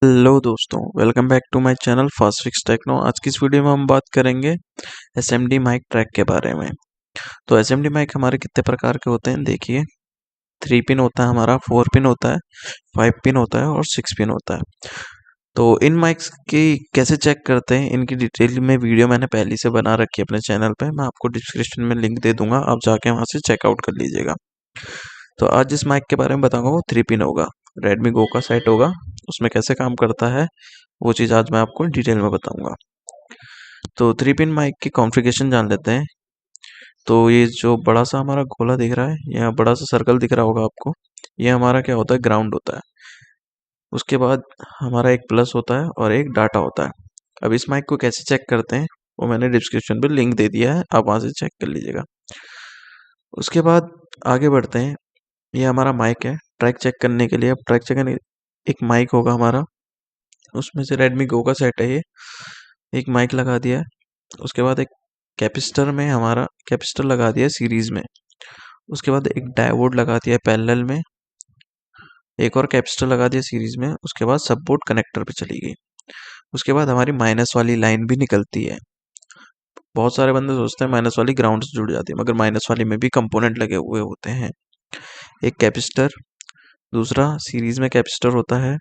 Hello दोस्तों, welcome back to my channel Fast Fix Techno. आज की इस वीडियो में हम बात करेंगे एसएमडी माइक ट्रैक के बारे में। तो एसएमडी माइक हमारे कितने प्रकार के होते हैं देखिए। 3 पिन होता है हमारा, 4 पिन होता है, 5 पिन होता है और 6 पिन होता है। तो इन माइक्स की कैसे चेक करते हैं, इनकी डिटेल में वीडियो मैंने पहले से बना रखी है अपने चैनल पे। मैं आपको डिस्क्रिप्शन में लिंक दे दूंगा, आप जाके वहाँ से चेकआउट कर लीजिएगा। तो आज जिस माइक के बारे में बताऊंगा वो 3 पिन होगा, रेडमी गो का सेट होगा। उसमें कैसे काम करता है वो चीज़ आज मैं आपको डिटेल में बताऊंगा। तो 3 पिन माइक की कॉन्फ़िगरेशन जान लेते हैं। तो ये जो बड़ा सा हमारा गोला दिख रहा है, यहाँ बड़ा सा सर्कल दिख रहा होगा आपको, ये हमारा क्या होता है, ग्राउंड होता है। उसके बाद हमारा एक प्लस होता है और एक डाटा होता है। अब इस माइक को कैसे चेक करते हैं वो मैंने डिस्क्रिप्शन पे लिंक दे दिया है, आप वहाँ से चेक कर लीजिएगा। उसके बाद आगे बढ़ते हैं। ये हमारा माइक है ट्रैक चेक करने के लिए। अब ट्रैक चेक करने एक माइक होगा हमारा, उसमें से रेडमी गो का सेट है ये। एक माइक लगा दिया है, उसके बाद एक कैपेसिटर में हमारा कैपेसिटर लगा दिया है सीरीज में। उसके बाद एक डायोड लगा दिया है पैरेलल में, एक और कैपेसिटर लगा दिया सीरीज में। उसके बाद सब बोर्ड कनेक्टर पे चली गई। उसके बाद हमारी माइनस वाली लाइन भी निकलती है। बहुत सारे बंदे सोचते हैं माइनस वाली ग्राउंड से जुड़ जाती है, मगर माइनस वाली में भी कंपोनेंट लगे हुए होते हैं। एक कैपेसिटर, दूसरा सीरीज में कैपेसिटर होता है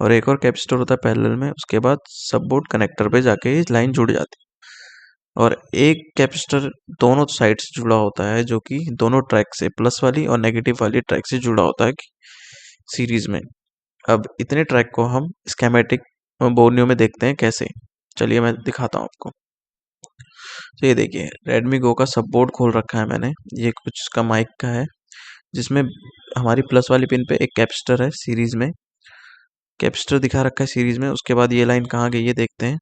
और एक और कैपेसिटर होता है पैरेलल में। उसके बाद सब बोर्ड कनेक्टर पे जाके ये लाइन जुड़ जाती है। और एक कैपेसिटर दोनों साइड से जुड़ा होता है, जो कि दोनों ट्रैक से, प्लस वाली और नेगेटिव वाली ट्रैक से जुड़ा होता है सीरीज में। अब इतने ट्रैक को हम स्केमेटिक बोर्नियो में देखते हैं कैसे। चलिए मैं दिखाता हूँ आपको। तो ये देखिए, रेडमी गो का सब बोर्ड खोल रखा है मैंने। ये कुछ इसका माइक का है, जिसमें हमारी प्लस वाली पिन पे एक कैपेसिटर है सीरीज में। कैपेसिटर दिखा रखा है सीरीज में। उसके बाद ये लाइन कहाँ गई है देखते हैं।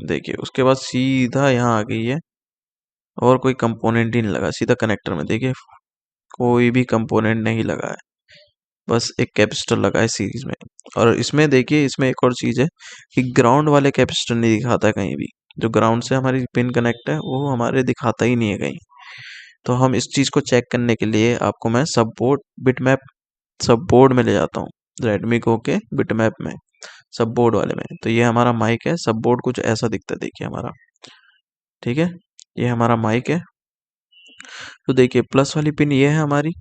देखिए, उसके बाद सीधा यहाँ आ गई है और कोई कंपोनेंट ही नहीं लगा, सीधा कनेक्टर में। देखिए, कोई भी कंपोनेंट नहीं लगा है, बस एक कैपेसिटर लगा है सीरीज में। और इसमें देखिए, इसमें एक और चीज़ है कि ग्राउंड वाले कैपेसिटर नहीं दिखाता है कहीं भी। जो ग्राउंड से हमारी पिन कनेक्ट है वो हमारे दिखाता ही नहीं है कहीं। तो हम इस चीज़ को चेक करने के लिए आपको मैं सब बोर्ड बिटमैप सब बोर्ड में ले जाता हूँ, रेडमी को के बिटमैप में, सब बोर्ड वाले में। तो ये हमारा माइक है, सब बोर्ड कुछ ऐसा दिखता है देखिए हमारा। ठीक है, ये हमारा माइक है। तो देखिए, प्लस वाली पिन ये है हमारी।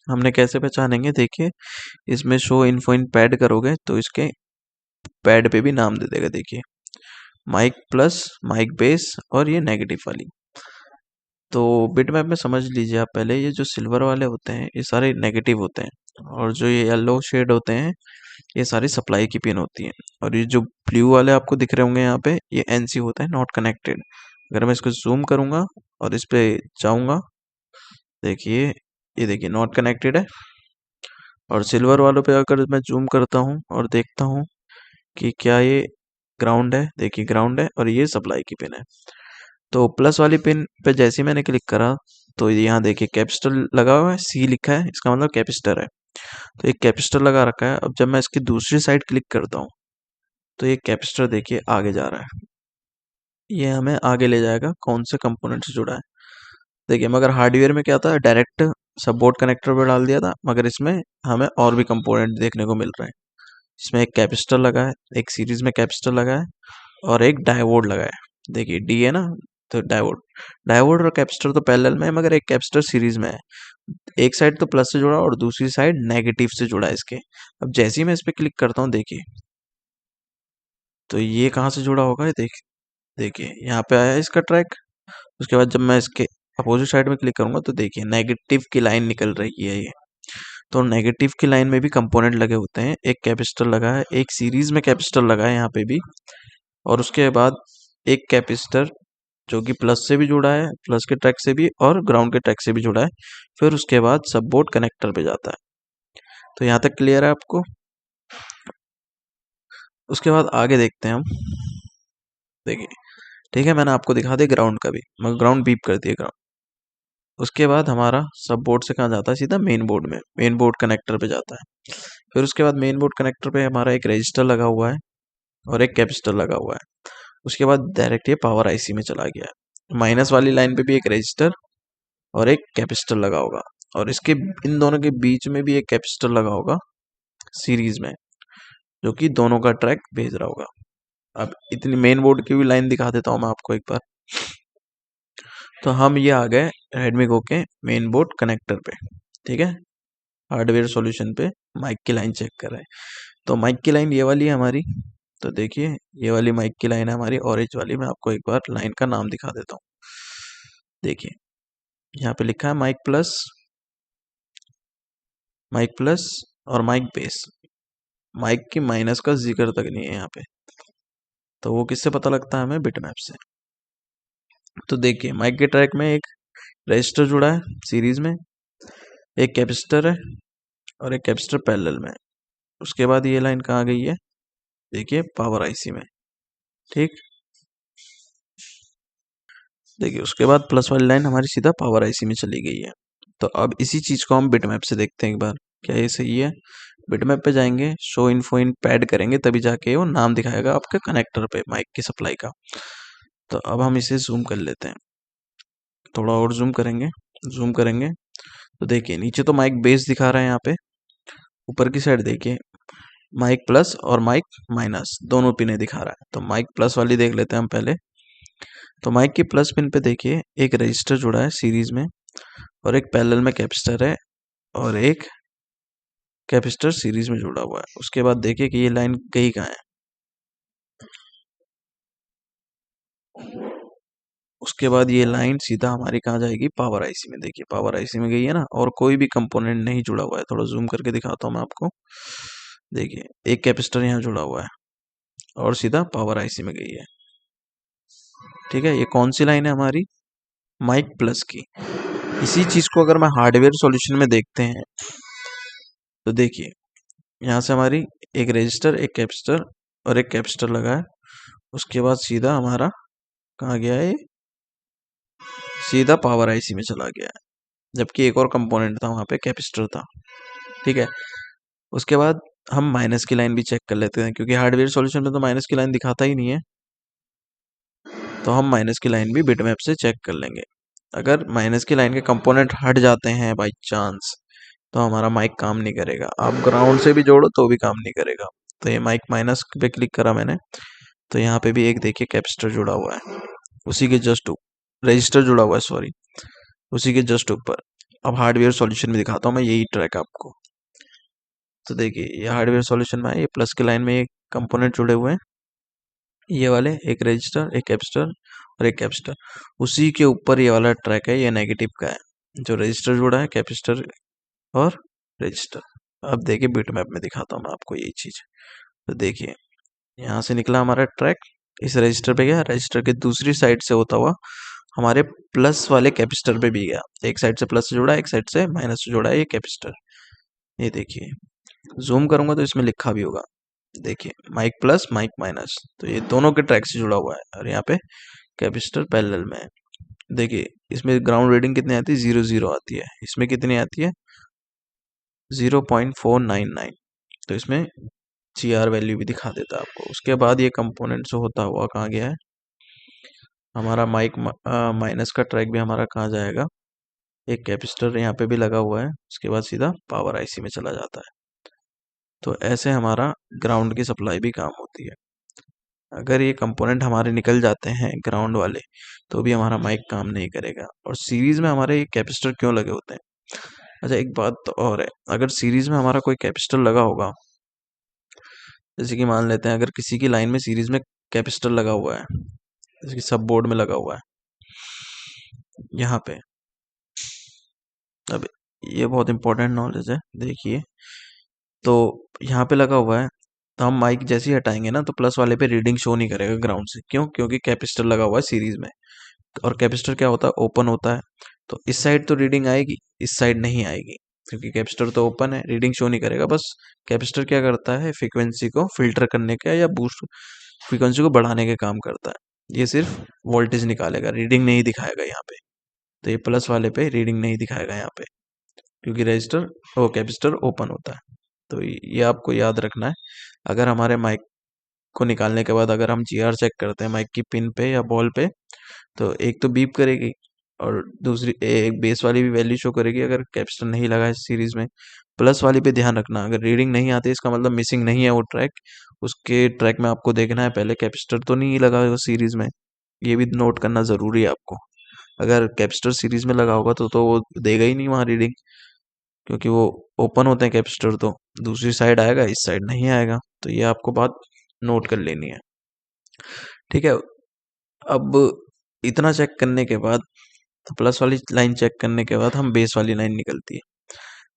हमने कैसे पहचानेंगे देखिए, इसमें शो इन्फो इन पैड करोगे तो इसके पैड पे भी नाम दे देगा। देखिए, माइक प्लस, माइक बेस और ये नेगेटिव वाली। तो बिटमैप में समझ लीजिए आप पहले, ये जो सिल्वर वाले होते हैं ये सारे नेगेटिव होते हैं, और जो ये येलो शेड होते हैं ये सारी सप्लाई की पिन होती हैं। और ये जो ब्लू वाले आपको दिख रहे होंगे यहाँ पे, ये एनसी होता है, नॉट कनेक्टेड। अगर मैं इसको जूम करूंगा और इस पे जाऊंगा, देखिए, ये देखिए नॉट कनेक्टेड है। और सिल्वर वालों पे अगर मैं जूम करता हूँ और देखता हूँ कि क्या ये ग्राउंड है, देखिए ग्राउंड है और ये सप्लाई की पिन है। तो प्लस वाली पिन पे जैसे ही मैंने क्लिक करा तो यहाँ देखिए कैपेसिटर लगा हुआ है, सी लिखा है, इसका मतलब कैपेसिटर है। तो एक कैपेसिटर लगा रखा है। अब जब मैं इसकी दूसरी साइड क्लिक करता हूँ तो ये कैपेसिटर देखिए आगे जा रहा है। ये हमें आगे ले जाएगा कौन से कंपोनेंट से जुड़ा है। देखिए, मगर हार्डवेयर में क्या था, डायरेक्ट सब बोर्ड कनेक्टर पे डाल दिया था, मगर इसमें हमें और भी कंपोनेंट देखने को मिल रहे हैं। इसमें एक कैपेसिटर लगा है, एक सीरीज में कैपेसिटर लगा है और एक डायोड लगा है। देखिए, डी है ना, तो डायोड। डायोड और कैपेसिटर तो पैरेलल में है, मगर एक कैपेसिटर सीरीज में है। एक साइड तो प्लस से जुड़ा और दूसरी साइड नेगेटिव से जुड़ा है इसके। अब जैसे ही मैं इस पे क्लिक करता हूँ देखिए, तो ये कहाँ से जुड़ा होगा, ये देखिए यहाँ पे आया है इसका ट्रैक। उसके बाद जब मैं इसके अपोजिट साइड में क्लिक करूंगा तो देखिए नेगेटिव की लाइन निकल रही है ये। तो नेगेटिव की लाइन में भी कंपोनेंट लगे होते हैं। एक कैपेसिटर लगा है, एक सीरीज में कैपेसिटर लगा है यहाँ पे भी, और उसके बाद एक कैपेसिटर जो कि प्लस से भी जुड़ा है, प्लस के ट्रैक से भी और ग्राउंड के ट्रैक से भी जुड़ा है। फिर उसके बाद सब बोर्ड कनेक्टर पे जाता है। तो यहाँ तक क्लियर है आपको। उसके बाद आगे देखते हैं हम। देखिए, ठीक है, मैंने आपको दिखा दिया ग्राउंड का भी, मैं ग्राउंड बीप कर दिया ग्राउंड। उसके बाद हमारा सब बोर्ड से कहाँ जाता है, सीधा मेन बोर्ड में, मेन बोर्ड कनेक्टर पे जाता है। फिर उसके बाद मेन बोर्ड कनेक्टर पे हमारा एक रजिस्टर लगा हुआ है और एक कैपेसिटर लगा हुआ है। उसके बाद डायरेक्ट ये पावर आईसी में चला गया है। माइनस वाली लाइन पे भी एक रजिस्टर और एक कैपेसिटर लगा होगा। और इसके इन दोनों के बीच में भी एक कैपेसिटर लगा होगा सीरीज में, जो कि दोनों का ट्रैक भेज रहा होगा। अब इतनी मेन बोर्ड की भी लाइन दिखा देता हूँ मैं आपको एक बार। तो हम ये आ गए रेडमी गो के मेन बोर्ड कनेक्टर पे, ठीक है, हार्डवेयर सॉल्यूशन पे माइक की लाइन चेक कर रहे हैं। तो माइक की लाइन ये वाली है हमारी। तो देखिए ये वाली माइक की लाइन है हमारी, ऑरेंज वाली। मैं आपको एक बार लाइन का नाम दिखा देता हूँ। देखिए यहाँ पे लिखा है माइक प्लस और माइक बेस। माइक की माइनस का जिक्र तक नहीं है यहाँ पे। तो वो किससे पता लगता है हमें? बिटमैप से। तो देखिए माइक के ट्रैक में एक रजिस्टर जुड़ा है सीरीज में, एक कैपेसिटर है और एक कैपेसिटर पैरेलल में है। उसके बाद ये लाइन कहाँ गई है? देखिए पावर आईसी में, ठीक। देखिए उसके बाद प्लस वाली लाइन हमारी सीधा पावर आईसी में चली गई है। तो अब इसी चीज को हम बिटमैप से देखते हैं एक बार, क्या ये सही है? बिटमैप पे जाएंगे, शो इन्फो इन पैड करेंगे, तभी जाके वो नाम दिखाएगा आपके कनेक्टर पे माइक की सप्लाई का। तो अब हम इसे जूम कर लेते हैं, थोड़ा और जूम करेंगे। तो देखिए नीचे तो माइक बेस दिखा रहा है यहाँ पे, ऊपर की साइड देखिए माइक प्लस और माइक माइनस दोनों पिने दिखा रहा है। तो माइक प्लस वाली देख लेते हैं हम पहले। तो माइक की प्लस पिन पे देखिए एक रजिस्टर जुड़ा है सीरीज में, और एक पैरेलल में कैपेसिटर है, और एक कैपेसिटर सीरीज में जुड़ा हुआ है। उसके बाद देखिए कि ये लाइन गई कहाँ है। उसके बाद ये लाइन सीधा हमारी कहाँ जाएगी? पावर आईसी में। देखिए पावर आईसी में गई है ना, और कोई भी कंपोनेंट नहीं जुड़ा हुआ है। थोड़ा जूम करके दिखाता हूँ मैं आपको। देखिए एक कैपेसिटर यहाँ जुड़ा हुआ है और सीधा पावर आईसी में गई है, ठीक है। ये कौन सी लाइन है हमारी? माइक प्लस की। इसी चीज को अगर मैं हार्डवेयर सॉल्यूशन में देखते हैं तो देखिए यहाँ से हमारी एक रजिस्टर, एक कैपेसिटर और एक कैपेसिटर लगा है। उसके बाद सीधा हमारा कहाँ गया है? सीधा पावर आईसी में चला गया है, जबकि एक और कंपोनेंट था वहाँ पे, कैपेसिटर था, ठीक है। उसके बाद हम माइनस की लाइन भी चेक कर लेते हैं, क्योंकि हार्डवेयर सॉल्यूशन में तो माइनस की लाइन दिखाता ही नहीं है। तो हम माइनस की लाइन भी बिटमैप से चेक कर लेंगे। अगर माइनस की लाइन के कंपोनेंट हट जाते हैं बाई चांस, तो हमारा माइक काम नहीं करेगा। आप ग्राउंड से भी जोड़ो तो भी काम नहीं करेगा। तो ये माइक माइनस पे क्लिक करा मैंने, तो यहाँ पे भी एक देखिए कैपेसिटर जुड़ा हुआ है, उसी के जस्ट रजिस्टर जुड़ा हुआ है, सॉरी, उसी के जस्ट ऊपर। अब हार्डवेयर सॉल्यूशन में दिखाता हूँ मैं यही ट्रैक आपको। तो देखिए ये हार्डवेयर सॉल्यूशन में है, ये प्लस की लाइन में एक कंपोनेंट जुड़े हुए हैं, ये वाले, एक रजिस्टर, एक कैपेसिटर और एक कैपेसिटर। उसी के ऊपर ये वाला ट्रैक है, ये नेगेटिव का है, जो रजिस्टर जुड़ा है, कैपेसिटर और रजिस्टर। अब देखिए बिटमैप में दिखाता हूँ मैं आपको यही चीज। तो देखिए यहाँ से निकला हमारा ट्रैक, इस रजिस्टर पे गया, रजिस्टर के दूसरी साइड से होता हुआ हमारे प्लस वाले कैपेसिटर पे भी गया। एक साइड से प्लस से जुड़ा है, एक साइड से माइनस से जुड़ा है ये कैपेसिटर। ये देखिए जूम करूंगा तो इसमें लिखा भी होगा, देखिए माइक प्लस माइक माइनस। तो ये दोनों के ट्रैक से जुड़ा हुआ है, और यहाँ पे कैपेसिटर पैरेलल में है। देखिए इसमें ग्राउंड रीडिंग कितनी आती है? 0 0 आती है। इसमें कितनी आती है? 0.499। तो इसमें GR वैल्यू भी दिखा देता है आपको। उसके बाद ये कंपोनेंट से होता हुआ कहाँ गया है? हमारा माइक माइनस का ट्रैक भी हमारा कहाँ जाएगा? एक कैपेसिटर यहाँ पे भी लगा हुआ है, उसके बाद सीधा पावर आईसी में चला जाता है। तो ऐसे हमारा ग्राउंड की सप्लाई भी काम होती है। अगर ये कंपोनेंट हमारे निकल जाते हैं ग्राउंड वाले, तो भी हमारा माइक काम नहीं करेगा। और सीरीज में हमारे ये कैपेसिटर क्यों लगे होते हैं? अच्छा एक बात तो और है, अगर सीरीज में हमारा कोई कैपेसिटर लगा होगा, जैसे कि मान लेते हैं अगर किसी की लाइन में सीरीज में कैपेसिटर लगा हुआ है, जैसे कि सब बोर्ड में लगा हुआ है यहाँ पे। अब ये बहुत इंपॉर्टेंट नॉलेज है, देखिए। तो यहाँ पे लगा हुआ है, तो हम माइक जैसे ही हटाएंगे ना, तो प्लस वाले पे रीडिंग शो नहीं करेगा ग्राउंड से। क्यों? क्योंकि कैपेसिटर लगा हुआ है सीरीज में, और कैपेसिटर क्या होता है? ओपन होता है। तो इस साइड तो रीडिंग आएगी, इस साइड नहीं आएगी, क्योंकि कैपेसिटर तो ओपन है, रीडिंग शो नहीं करेगा। बस कैपेसिटर क्या करता है? फ्रीक्वेंसी को फिल्टर करने का या बूस्ट, फ्रीक्वेंसी को बढ़ाने के काम करता है। ये सिर्फ वोल्टेज निकालेगा, रीडिंग नहीं दिखाएगा यहाँ पे। तो ये प्लस वाले पे रीडिंग नहीं दिखाएगा यहाँ पे, क्योंकि रजिस्टर वो कैपेसिटर ओपन होता है। तो ये आपको याद रखना है। अगर हमारे माइक को निकालने के बाद अगर हम GR चेक करते हैं माइक की पिन पे या बॉल पे, तो एक तो बीप करेगी, और दूसरी एक बेस वाली भी वैल्यू शो करेगी अगर कैपेसिटर नहीं लगा है सीरीज में। प्लस वाली पे ध्यान रखना, अगर रीडिंग नहीं आती इसका मतलब मिसिंग नहीं है वो ट्रैक। उसके ट्रैक में आपको देखना है पहले कैपेसिटर तो नहीं लगा होगा सीरीज में, ये भी नोट करना ज़रूरी है आपको। अगर कैपेसिटर सीरीज में लगा होगा तो वो देगा ही नहीं वहाँ रीडिंग, क्योंकि वो ओपन होते हैं कैपेसिटर, तो दूसरी साइड आएगा, इस साइड नहीं आएगा। तो ये आपको बात नोट कर लेनी है, ठीक है। अब इतना चेक करने के बाद, तो प्लस वाली लाइन चेक करने के बाद हम बेस वाली लाइन निकलती है।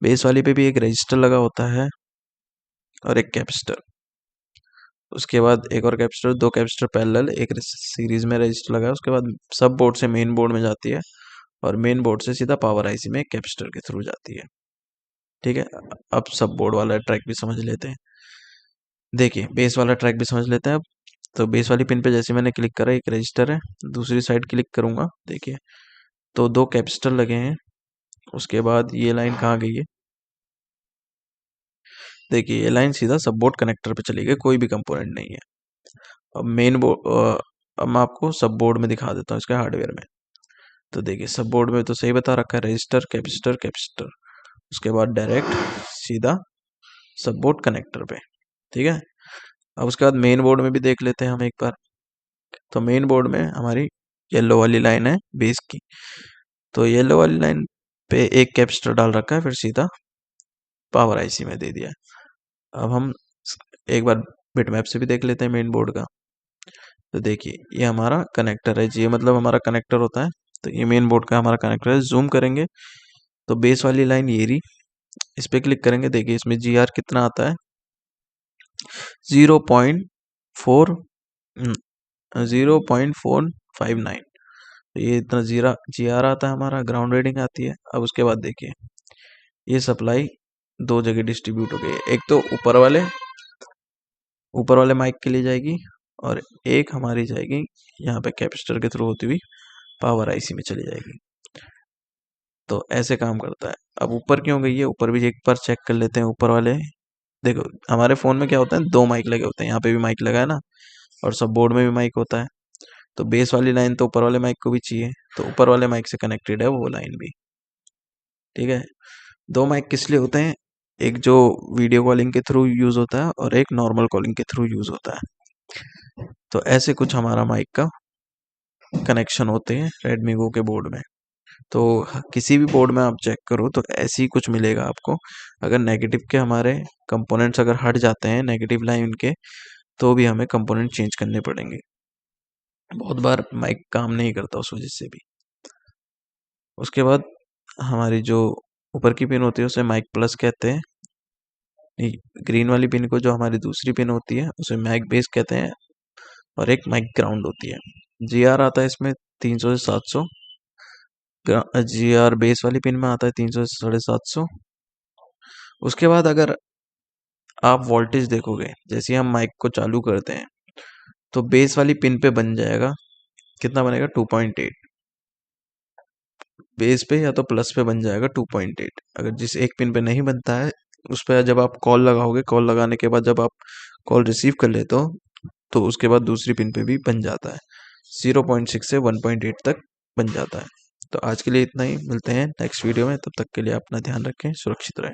बेस वाली पे भी एक रजिस्टर लगा होता है और एक कैपेसिटर। उसके बाद एक और कैपेसिटर, दो कैपेसिटर पैरेलल, एक सीरीज में रजिस्टर लगा है। उसके बाद सब बोर्ड से मेन बोर्ड में जाती है और मेन बोर्ड से सीधा पावर आईसी में कैपेसिटर के थ्रू जाती है, ठीक है। अब सब बोर्ड वाला ट्रैक भी समझ लेते हैं। देखिए बेस वाला ट्रैक भी समझ लेते हैं अब। तो बेस वाली पिन पे जैसे मैंने क्लिक करा, एक रजिस्टर है, दूसरी साइड क्लिक करूंगा, देखिए तो दो कैपेसिटर लगे हैं। उसके बाद ये लाइन कहाँ गई है, देखिए ये लाइन सीधा सब बोर्ड कनेक्टर पे चली गई, कोई भी कंपोनेंट नहीं है। अब मेन बोर्ड, अब मैं आपको सब बोर्ड में दिखा देता हूँ इसके हार्डवेयर में। तो देखिए सब बोर्ड में तो सही बता रखा है, रजिस्टर कैपेसिटर कैपेसिटर, उसके बाद डायरेक्ट सीधा सब बोर्ड कनेक्टर पे, ठीक है। अब उसके बाद मेन बोर्ड में भी देख लेते हैं हम एक बार। तो मेन बोर्ड में हमारी येलो वाली लाइन है बेस की, तो येलो वाली लाइन पे एक कैपेसिटर डाल रखा है, फिर सीधा पावर आईसी में दे दिया है। अब हम एक बार बिटमैप से भी देख लेते हैं मेन बोर्ड का। तो देखिए ये हमारा कनेक्टर है जी, ये मतलब हमारा कनेक्टर होता है। तो ये मेन बोर्ड का हमारा कनेक्टर है। जूम करेंगे तो बेस वाली लाइन ये रही, इस पे क्लिक करेंगे, देखिए इसमें जी आर कितना आता है, 0.4 0.459। तो ये इतना जीरा जी आर आता है हमारा, ग्राउंड रीडिंग आती है। अब उसके बाद देखिए ये सप्लाई दो जगह डिस्ट्रीब्यूट हो गई है, एक तो ऊपर वाले माइक के लिए जाएगी और एक हमारी जाएगी यहाँ पे कैपेसिटर के थ्रू होती हुई पावर आईसी में चली जाएगी। तो ऐसे काम करता है। अब ऊपर क्यों गई है, ऊपर भी एक बार चेक कर लेते हैं ऊपर वाले। देखो हमारे फोन में क्या होता है, दो माइक लगे होते हैं, यहाँ पे भी माइक लगा है ना, और सब बोर्ड में भी माइक होता है। तो बेस वाली लाइन तो ऊपर वाले माइक को भी चाहिए, तो ऊपर वाले माइक से कनेक्टेड है वो लाइन भी, ठीक है। दो माइक किस लिए होते हैं, एक जो वीडियो कॉलिंग के थ्रू यूज होता है और एक नॉर्मल कॉलिंग के थ्रू यूज होता है। तो ऐसे कुछ हमारा माइक का कनेक्शन होते हैं रेडमी गो के बोर्ड में। तो किसी भी बोर्ड में आप चेक करो तो ऐसे ही कुछ मिलेगा आपको। अगर नेगेटिव के हमारे कंपोनेंट्स अगर हट जाते हैं नेगेटिव लाइन के, तो भी हमें कंपोनेंट चेंज करने पड़ेंगे। बहुत बार माइक काम नहीं करता उस वजह से भी। उसके बाद हमारी जो ऊपर की पिन होती है उसे माइक प्लस कहते हैं। ग्रीन वाली पिन को जो हमारी दूसरी पिन होती है उसे माइक बेस कहते हैं, और एक माइक ग्राउंड होती है। जी आर आता है इसमें 300 से 700, जी आर बेस वाली पिन में आता है 300 से 750। उसके बाद अगर आप वोल्टेज देखोगे, जैसे ही हम माइक को चालू करते हैं तो बेस वाली पिन पे बन जाएगा, कितना बनेगा 2.8, बेस पे या तो प्लस पे बन जाएगा 2.8। अगर जिस एक पिन पे नहीं बनता है उस पर जब आप कॉल लगाओगे, कॉल लगाने के बाद जब आप कॉल रिसीव कर लेते हो तो उसके बाद दूसरी पिन पे भी बन जाता है, 0.6 से 1.8 तक बन जाता है। तो आज के लिए इतना ही, मिलते हैं नेक्स्ट वीडियो में, तब तक के लिए अपना ध्यान रखें, सुरक्षित रहें।